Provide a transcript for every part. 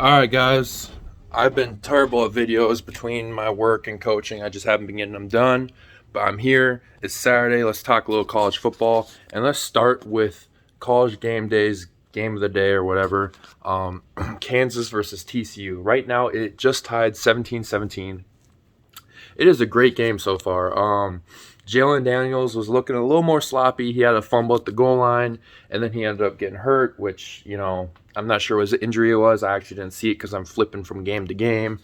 Alright guys, I've been terrible at videos between my work and coaching. I just haven't been getting them done, but I'm here. It's Saturday. Let's talk a little college football, and let's start with college game days, game of the day or whatever. Kansas versus TCU. Right now it just tied 17-17. It is a great game so far. Jalen Daniels was looking a little more sloppy. He had a fumble at the goal line, and then he ended up getting hurt, which, I'm not sure what his injury it was. I actually didn't see it because I'm flipping from game to game.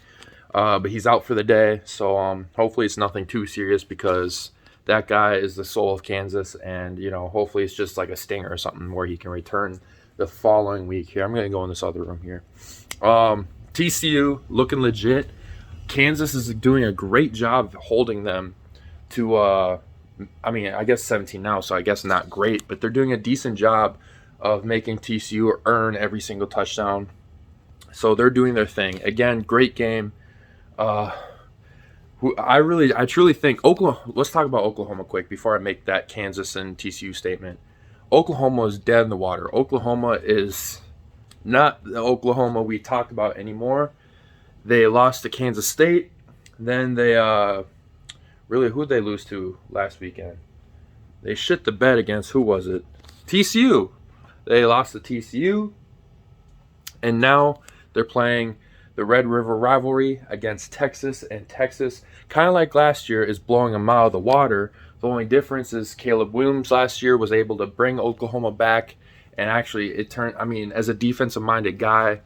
But he's out for the day, so hopefully it's nothing too serious because that guy is the soul of Kansas, and, hopefully it's just like a stinger or something where he can return the following week. Here, I'm going to go in this other room here. TCU looking legit. Kansas is doing a great job of holding them to, I guess 17 now, so I guess not great, but they're doing a decent job of making TCU earn every single touchdown. So they're doing their thing. Again, great game. I truly think Oklahoma. Let's talk about Oklahoma quick before I make that Kansas and TCU statement. Oklahoma is dead in the water. Oklahoma is not the Oklahoma we talked about anymore. They lost to Kansas State. Then they who'd they lose to last weekend? They shit the bed against, who was it? TCU. They lost to TCU. And now they're playing the Red River Rivalry against Texas. And Texas, kind of like last year, is blowing them out of the water. The only difference is Caleb Williams last year was able to bring Oklahoma back. And actually, it turned, as a defensive-minded guy,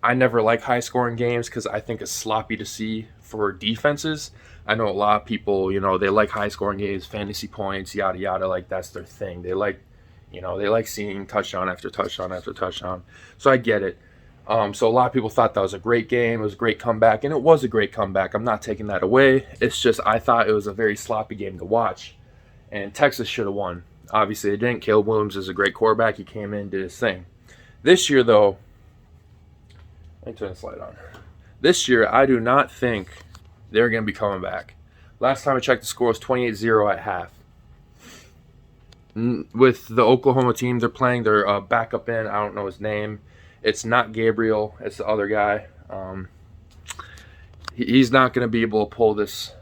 I never like high-scoring games because I think it's sloppy to see for defenses. I know a lot of people, they like high-scoring games, fantasy points, yada, yada, like that's their thing. They like seeing touchdown after touchdown after touchdown. So I get it. So a lot of people thought that was a great game. It was a great comeback, and it was a great comeback. I'm not taking that away. It's just I thought it was a very sloppy game to watch, and Texas should have won. Obviously, they didn't. Caleb Williams is a great quarterback. He came in, did his thing. This year, though, let me turn the slide on. This year, I do not think they're going to be coming back. Last time I checked, the score was 28-0 at half. With the Oklahoma team, they're playing their backup in. I don't know his name. It's not Gabriel. It's the other guy. He's not going to be able to pull this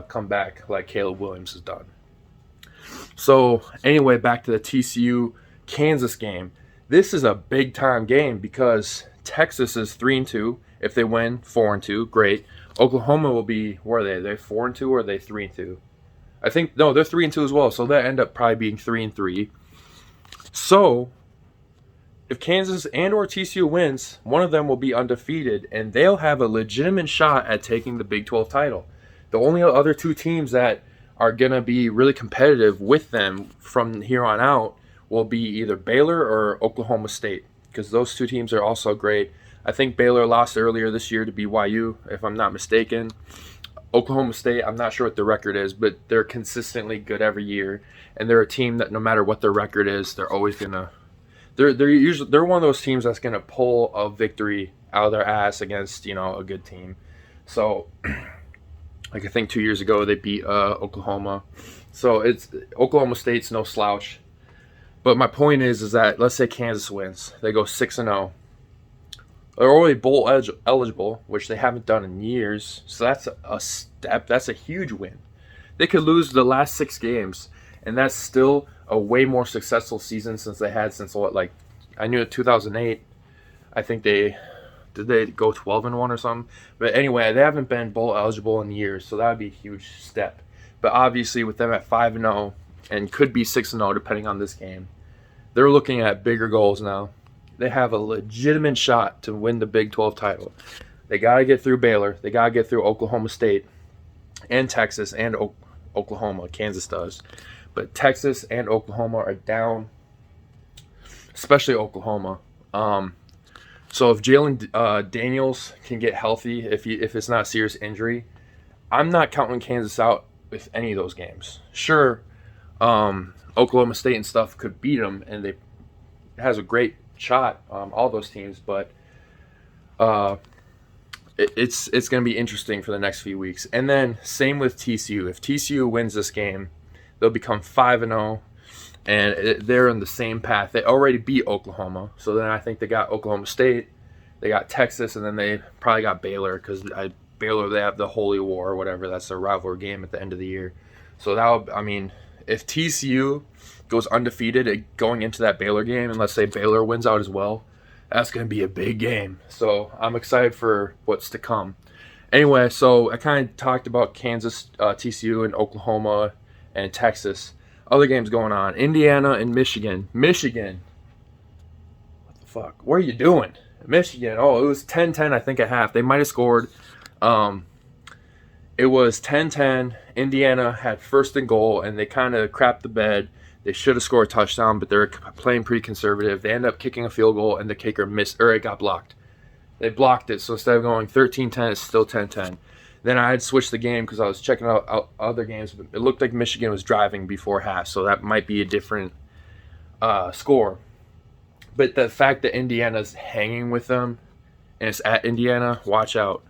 comeback like Caleb Williams has done. So anyway, back to the TCU Kansas game. This is a big time game because Texas is 3-2. If they win, 4-2, great. Oklahoma will be, where are they? They're 4-2 or are they 3-2? I think no, they're 3-2 as well. So they end up probably being 3-3. So if Kansas and or TCU wins, one of them will be undefeated, and they'll have a legitimate shot at taking the Big 12 title. The only other two teams that are going to be really competitive with them from here on out will be either Baylor or Oklahoma State, because those two teams are also great. I think Baylor lost earlier this year to BYU, if I'm not mistaken. Oklahoma State, I'm not sure what their record is, but they're consistently good every year, and they're a team that no matter what their record is, they're always gonna. They're one of those teams that's gonna pull a victory out of their ass against a good team. So, like I think 2 years ago they beat Oklahoma, so it's Oklahoma State's no slouch. But my point is that let's say Kansas wins, they go 6-0. They're already bowl eligible, which they haven't done in years. So that's a step. That's a huge win. They could lose the last 6 games, and that's still a way more successful season since they had since I knew in 2008. I think they go 12-1 or something. But anyway, they haven't been bowl eligible in years, so that would be a huge step. But obviously, with them at 5-0 and could be 6-0 depending on this game, they're looking at bigger goals now. They have a legitimate shot to win the Big 12 title. They got to get through Baylor. They got to get through Oklahoma State and Texas and Oklahoma. Kansas does. But Texas and Oklahoma are down, especially Oklahoma. So if Jalen Daniels can get healthy, if it's not a serious injury, I'm not counting Kansas out with any of those games. Sure, Oklahoma State and stuff could beat them, and it has a great shot, all those teams, but it's going to be interesting for the next few weeks. And then same with TCU. If TCU wins this game, they'll become 5-0, and they're in the same path. They already beat Oklahoma, so then I think they got Oklahoma State They got Texas, and then they probably got Baylor because Baylor, they have the Holy War or whatever. That's their rivalry game at the end of the year. So if TCU goes undefeated going into that Baylor game, and let's say Baylor wins out as well, that's going to be a big game. So I'm excited for what's to come. Anyway, so I kind of talked about Kansas, TCU, and Oklahoma and Texas. Other games going on. Indiana and Michigan. Michigan. What the fuck? What are you doing? Michigan. Oh, it was 10-10, I think, at half. They might have scored. It was 10-10. Indiana had first and goal, and they kind of crapped the bed. They should have scored a touchdown, but they're playing pretty conservative. They end up kicking a field goal, and the kicker missed, or it got blocked. They blocked it, so instead of going 13-10, it's still 10-10. Then I had switched the game because I was checking out other games. It looked like Michigan was driving before half, so that might be a different score. But the fact that Indiana's hanging with them, and it's at Indiana, watch out.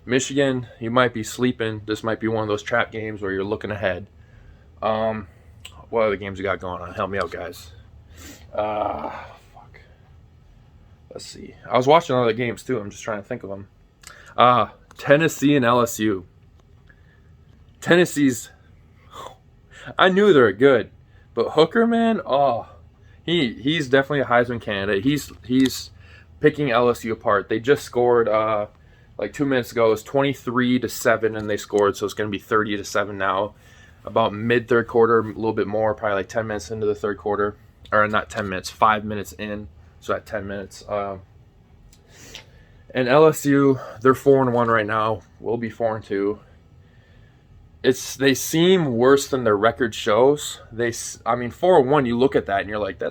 Michigan, you might be sleeping. This might be one of those trap games where you're looking ahead. What other games you got going on? Help me out, guys. Fuck. Let's see. I was watching other games, too. I'm just trying to think of them. Tennessee and LSU. Tennessee's... I knew they were good. But Hooker, man, he's definitely a Heisman candidate. He's picking LSU apart. They just scored like 2 minutes ago. It was 23-7, and they scored, so it's going to be 30-7 now. About mid-third quarter, a little bit more, probably like 10 minutes into the third quarter. Or not 10 minutes, 5 minutes in. So at 10 minutes. And LSU, they're 4-1 right now. We'll be 4-2. They seem worse than their record shows. 4-1, you look at that and you're like,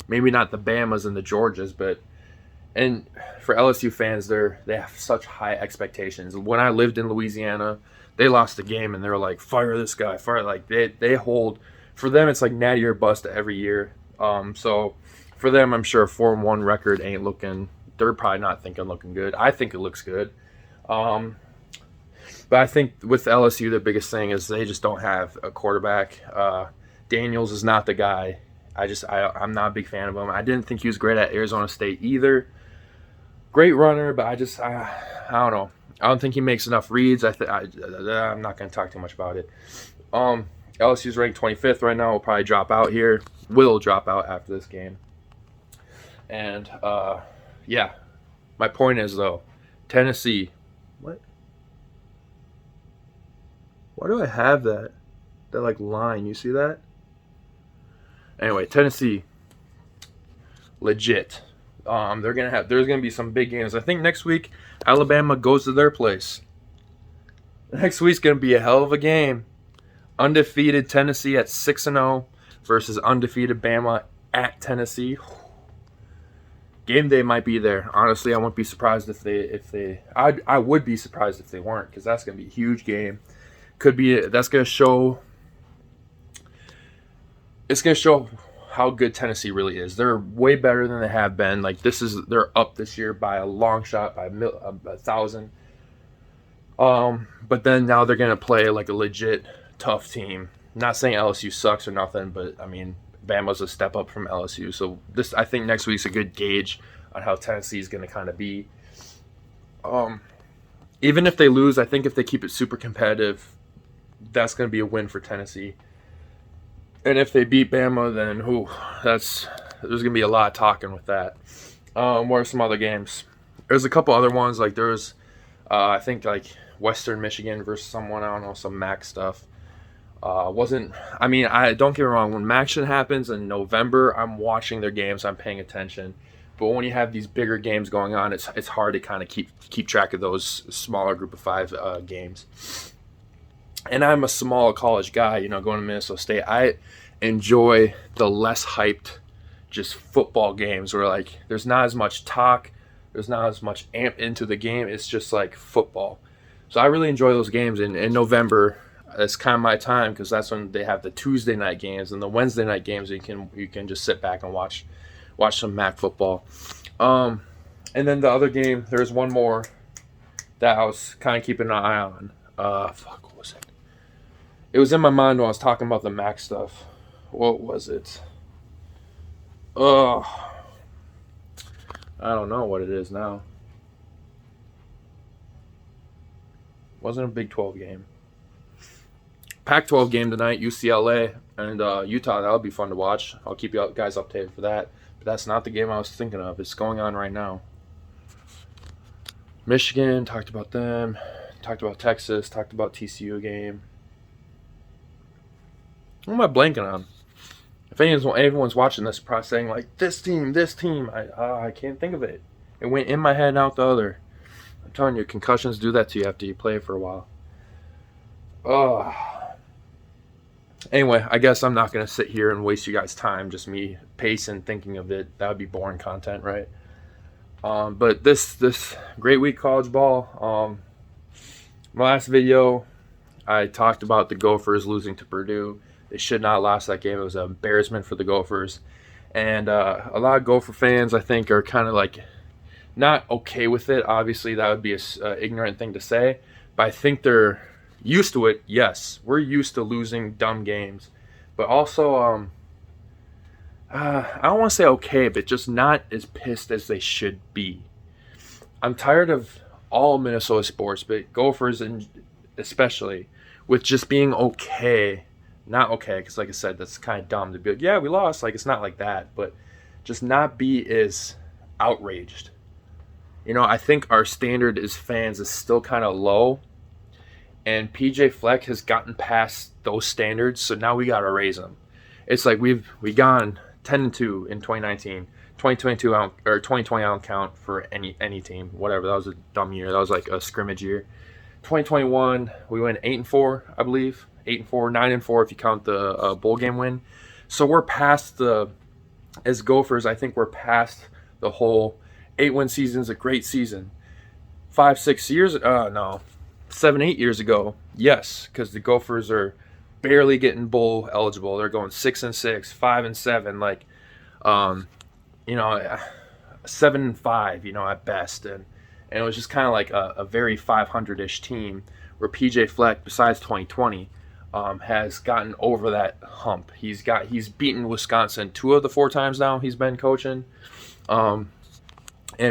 maybe not the Bamas and the Georgias, and for LSU fans, they have such high expectations. When I lived in Louisiana, they lost the game and they were like, fire this guy, fire. Like they hold, for them, it's like natty or bust every year. So for them, I'm sure a 4-1 record ain't looking. They're probably not looking good. I think it looks good. But I think with LSU, the biggest thing is they just don't have a quarterback. Daniels is not the guy. I'm not a big fan of him. I didn't think he was great at Arizona State either. Great runner, but I don't know. I don't think he makes enough reads. I'm not going to talk too much about it. LSU's ranked 25th right now. Will probably drop out here. Will drop out after this game. And, yeah. My point is, though, Tennessee. What? Why do I have that like line? You see that? Anyway, Tennessee, legit. There's gonna be some big games. I think next week Alabama goes to their place. Next week's gonna be a hell of a game. Undefeated Tennessee at 6-0 versus undefeated Bama at Tennessee. Game day might be there. Honestly, I wouldn't be surprised I would be surprised if they weren't, because that's gonna be a huge game. That's gonna show. It's gonna show how good Tennessee really is. They're way better than they have been. Like they're up this year by a long shot, by 1,000. But then now they're gonna play like a legit tough team. Not saying LSU sucks or nothing, but Bama's a step up from LSU. So I think next week's a good gauge on how Tennessee is gonna kind of be. Even if they lose, I think if they keep it super competitive, that's gonna be a win for Tennessee. And if they beat Bama, then there's going to be a lot of talking with that. What are some other games? There's a couple other ones. Like there's, I think like Western Michigan versus someone, I don't know, some MAC stuff. Don't get me wrong. When MAC shit happens in November, I'm watching their games. I'm paying attention. But when you have these bigger games going on, it's hard to kind of keep track of those smaller group of 5 games. And I'm a small college guy, going to Minnesota State. I enjoy the less hyped, just football games where like there's not as much talk, there's not as much amp into the game. It's just like football. So I really enjoy those games. In November, it's kind of my time because that's when they have the Tuesday night games and the Wednesday night games. You can just sit back and watch some MAC football. And then the other game, there's one more that I was kind of keeping an eye on. What was it? It was in my mind when I was talking about the MAC stuff. What was it? I I don't know what it is now. Wasn't a Big 12 game. Pac-12 game tonight, UCLA and Utah. That'll be fun to watch. I'll keep you guys updated for that. But that's not the game I was thinking of. It's going on right now. Michigan, talked about them. Talked about Texas. Talked about TCU game. What am I blanking on? If anyone's watching this, probably saying like this team, I can't think of it. It went in my head and out the other. I'm telling you, concussions do that to you after you play for a while. Anyway, I guess I'm not gonna sit here and waste you guys' time, just me pacing, thinking of it. That would be boring content, right? But this great week college ball. My last video, I talked about the Gophers losing to Purdue. They should not have lost that game. It was an embarrassment for the Gophers. And a lot of Gopher fans, I think, are kind of like not okay with it. Obviously, that would be an ignorant thing to say. But I think they're used to it. Yes, we're used to losing dumb games. But also, I don't want to say okay, but just not as pissed as they should be. I'm tired of all Minnesota sports, but Gophers and especially, with just being okay. Not okay, because like I said, that's kind of dumb to be like, yeah, we lost. Like, it's not like that, but just not be as outraged. You know, I think our standard as fans is still kind of low, and PJ Fleck has gotten past those standards, so now we got to raise them. It's like we gone 10-2 in 2019. 2022 or 2020 I don't count for any team. Whatever, that was a dumb year. That was like a scrimmage year. 2021 we went 8-4, I believe. 8-4, 9-4 if you count the bowl game win. So we're past as Gophers, I think we're past the whole 8-win season's a great season. 7, 8 years ago, yes, because the Gophers are barely getting bowl eligible. They're going 6-6, 5-7, like 7-5, at best, and it was just kind of like a very 500-ish team where PJ Fleck, besides 2020, has gotten over that hump. He's beaten Wisconsin 2 of the 4 times now he's been coaching, and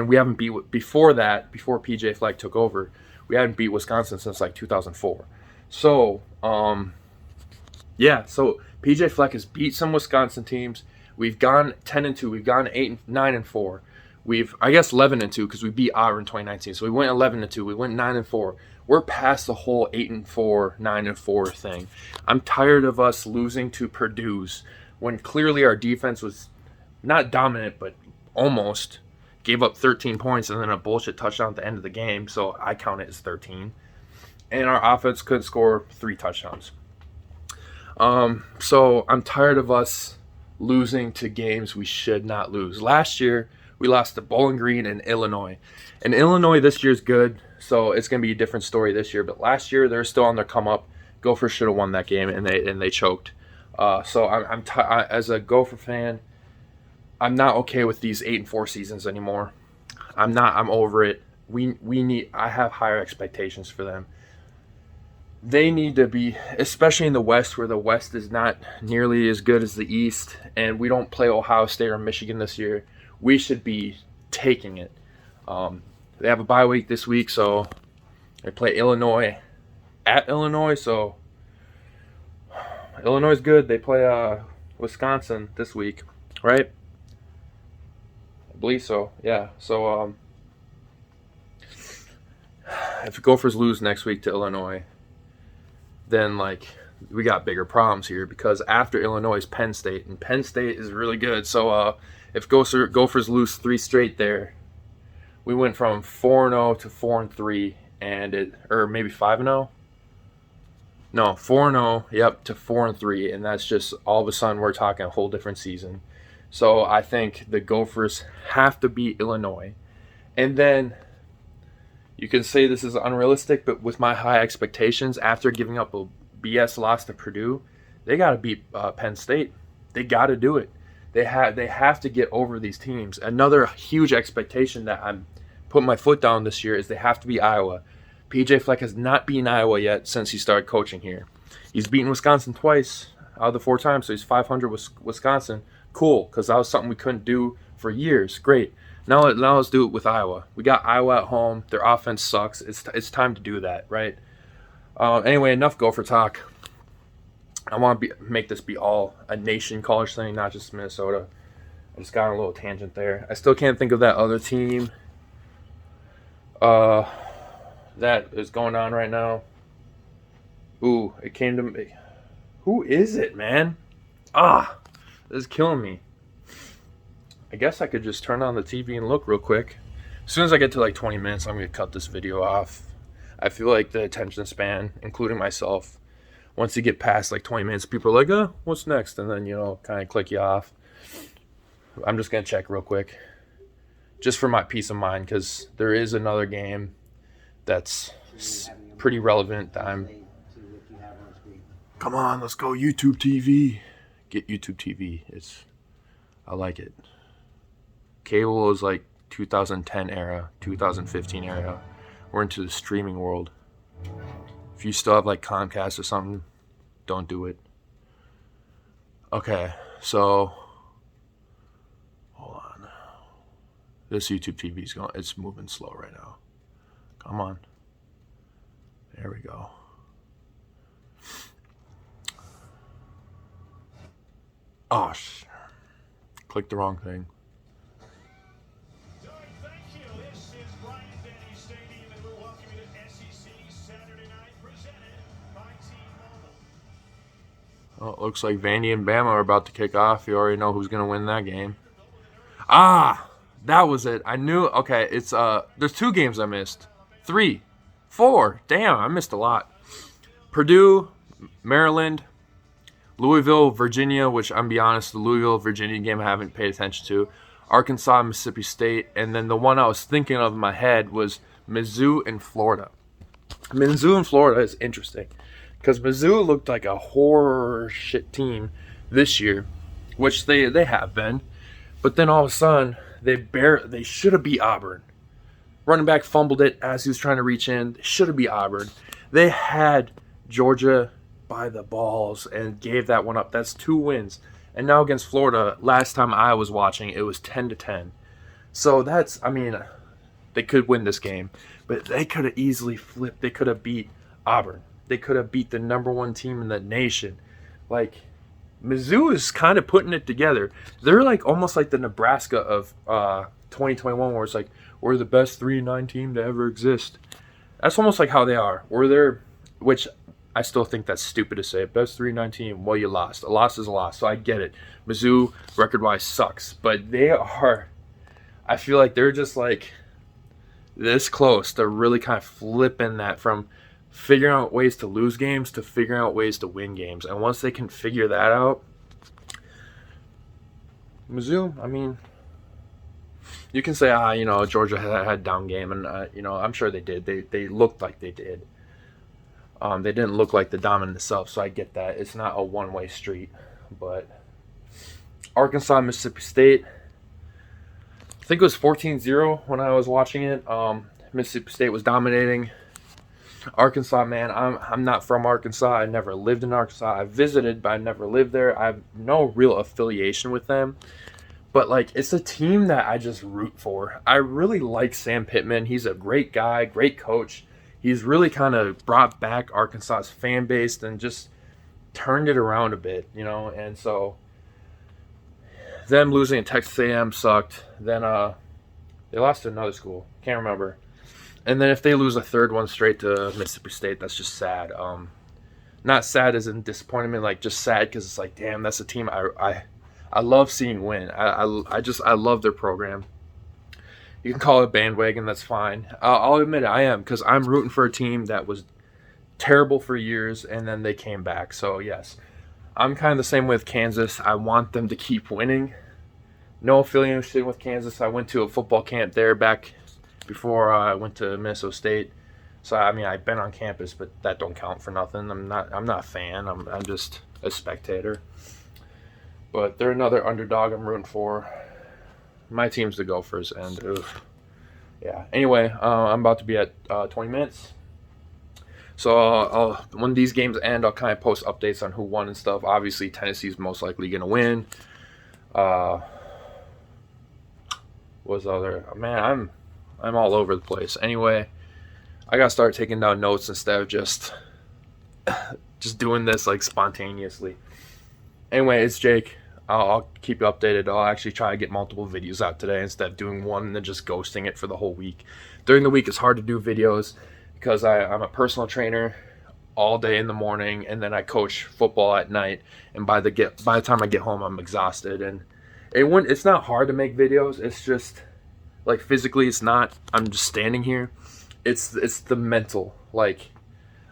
we haven't before PJ Fleck took over. We hadn't beat Wisconsin since like 2004. So so PJ Fleck has beat some Wisconsin teams. We've gone 10-2. We've gone 9-4. I guess 11-2 because we beat Auburn in 2019. So we went 11-2. We went 9-4. We're past the whole 8-4, 9-4 thing. I'm tired of us losing to Purdue's when clearly our defense was not dominant, but almost. Gave up 13 points and then a bullshit touchdown at the end of the game, so I count it as 13. And our offense couldn't score 3 touchdowns. So I'm tired of us losing to games we should not lose. Last year, we lost to Bowling Green and Illinois. And Illinois this year's good, so it's going to be a different story this year. But last year, they're still on their come up. Gophers should have won that game, and they choked. So as a Gopher fan, I'm not okay with these 8-4 seasons anymore. I'm over it. I have higher expectations for them. They need to be, especially in the West, where the West is not nearly as good as the East, and we don't play Ohio State or Michigan this year. We should be taking it. They have a bye week this week, so they play Illinois at Illinois, so Illinois is good. They play Wisconsin this week, right? I believe so, yeah. So if the Gophers lose next week to Illinois, then we got bigger problems here, because after Illinois is Penn State, and Penn State is really good. So if Gophers lose 3 straight there, we went from 4-0 to 4-3, or maybe 5-0. No, 4-0, yep, to 4-3, and that's just all of a sudden we're talking a whole different season. So I think the Gophers have to beat Illinois, and then you can say this is unrealistic, but with my high expectations, after giving up a BS loss to Purdue, they got to beat Penn State. They got to do it. They have to get over these teams. Another huge expectation that I'm putting my foot down this year is they have to beat Iowa. PJ Fleck has not beaten Iowa yet since he started coaching here. He's beaten Wisconsin twice out of the 4 times, so he's 500 with Wisconsin. Cool, because that was something we couldn't do for years. Great. Now let's do it with Iowa. We got Iowa at home. Their offense sucks. It's time to do that, right? Anyway, enough Gopher talk. I want to make this be all a nation college thing, not just Minnesota. I just got on a little tangent there. I still can't think of that other team that is going on right now. Ooh, it came to me. Who is it, man? This is killing me. I guess I could just turn on the TV and look real quick. As soon as I get to like 20 minutes, I'm going to cut this video off. I feel like the attention span, including myself, once you get past like 20 minutes, people are like, what's next? And then, kind of click you off. I'm just going to check real quick. Just for my peace of mind, because there is another game that's pretty relevant. Come on, let's go YouTube TV. Get YouTube TV. I like it. Cable is like 2010 era, 2015 era. We're into the streaming world. If you still have like Comcast or something, don't do it. Okay, so hold on. This YouTube TV is it's moving slow right now. Come on. There we go. Oh, clicked the wrong thing. Thank you. This is Brian Denny Stadium, and we're welcoming you to SEC Saturday Night, presented by T-Mobile. Oh, it looks like Vandy and Bama are about to kick off. You already know who's going to win that game. That was it. I knew. Okay, it's there's 2 games I missed. 3, 4. Damn, I missed a lot. Purdue, Maryland, Louisville, Virginia, which I'm be honest, the Louisville, Virginia game I haven't paid attention to. Arkansas, Mississippi State, and then the one I was thinking of in my head was Mizzou and Florida. Mizzou and Florida is interesting because Mizzou looked like a horror shit team this year, which they have been, but then all of a sudden they should have beat Auburn. Running back fumbled it as he was trying to reach in. They should have beat Auburn. They had Georgia by the balls and gave that one up. That's 2 wins. And now against Florida, last time I was watching, it was 10-10. So they could win this game, but they could have easily flipped. They could have beat Auburn. They could have beat the number 1 team in the nation. Like, Mizzou is kind of putting it together. They're like almost like the Nebraska of 2021, where it's like, we're the best 3-9 team to ever exist. That's almost like how they are. Which I still think that's stupid to say. Best 3-9 team, well, you lost. A loss is a loss, so I get it. Mizzou, record-wise, sucks. But I feel like they're just like this close to really kind of flipping that from figuring out ways to lose games to figuring out ways to win games. And once they can figure that out, Mizzou, you can say, Georgia had a down game, and, I'm sure they did. They looked like they did. They didn't look like the dominant self, so I get that. It's not a one-way street. But Arkansas, Mississippi State, I think it was 14-0 when I was watching it. Mississippi State was dominating. Arkansas, man, I'm not from Arkansas. I never lived in Arkansas. I visited, but I never lived there. I have no real affiliation with them. But, it's a team that I just root for. I really like Sam Pittman. He's a great guy, great coach. He's really kind of brought back Arkansas's fan base and just turned it around a bit, And so them losing to Texas A&M sucked. Then they lost to another school. Can't remember. And then if they lose a third one straight to Mississippi State, that's just sad. Not sad as in disappointment, just sad because it's like, damn, that's a team I love seeing win. I love their program. You can call it bandwagon, that's fine. I'll admit it, I am, because I'm rooting for a team that was terrible for years, and then they came back. So, yes, I'm kind of the same with Kansas. I want them to keep winning. No affiliation with Kansas. I went to a football camp there back before I went to Minnesota State. So, I've been on campus, but that don't count for nothing. I'm not a fan. I'm just a spectator. But they're another underdog I'm rooting for. My team's the Gophers, and yeah. Anyway, I'm about to be at 20 minutes. So when these games end, I'll kind of post updates on who won and stuff. Obviously, Tennessee's most likely going to win. What was the other, man, I'm all over the place. Anyway, I gotta start taking down notes instead of just doing this like spontaneously. Anyway, it's Jake. I'll keep you updated. I'll actually try to get multiple videos out today instead of doing one and then just ghosting it for the whole week. During the week, it's hard to do videos because I'm a personal trainer all day in the morning, and then I coach football at night. And by the time I get home, I'm exhausted. And it's not hard to make videos. It's just like physically, it's not. I'm just standing here. It's the mental. Like,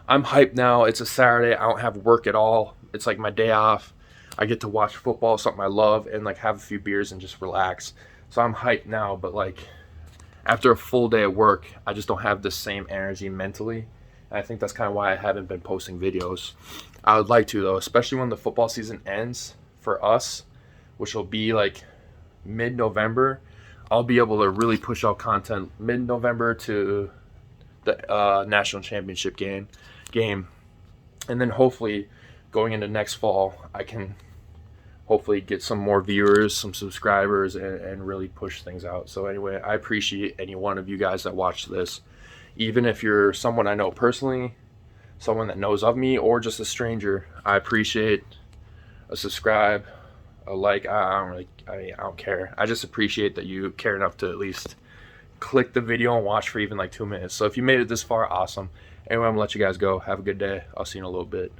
I'm hyped now. It's a Saturday. I don't have work at all. It's like my day off. I get to watch football, something I love, and like have a few beers and just relax. So I'm hyped now, but like after a full day of work, I just don't have the same energy mentally. And I think that's kind of why I haven't been posting videos. I would like to, though, especially when the football season ends for us, which will be like mid-November. I'll be able to really push out content mid-November to the national championship game, and then hopefully going into next fall, I can hopefully get some more viewers, some subscribers, and really push things out. So anyway, I appreciate any one of you guys that watch this. Even if you're someone I know personally, someone that knows of me, or just a stranger, I appreciate a subscribe, a like. I don't care. I just appreciate that you care enough to at least click the video and watch for even like 2 minutes. So if you made it this far, awesome. Anyway, I'm gonna let you guys go. Have a good day. I'll see you in a little bit.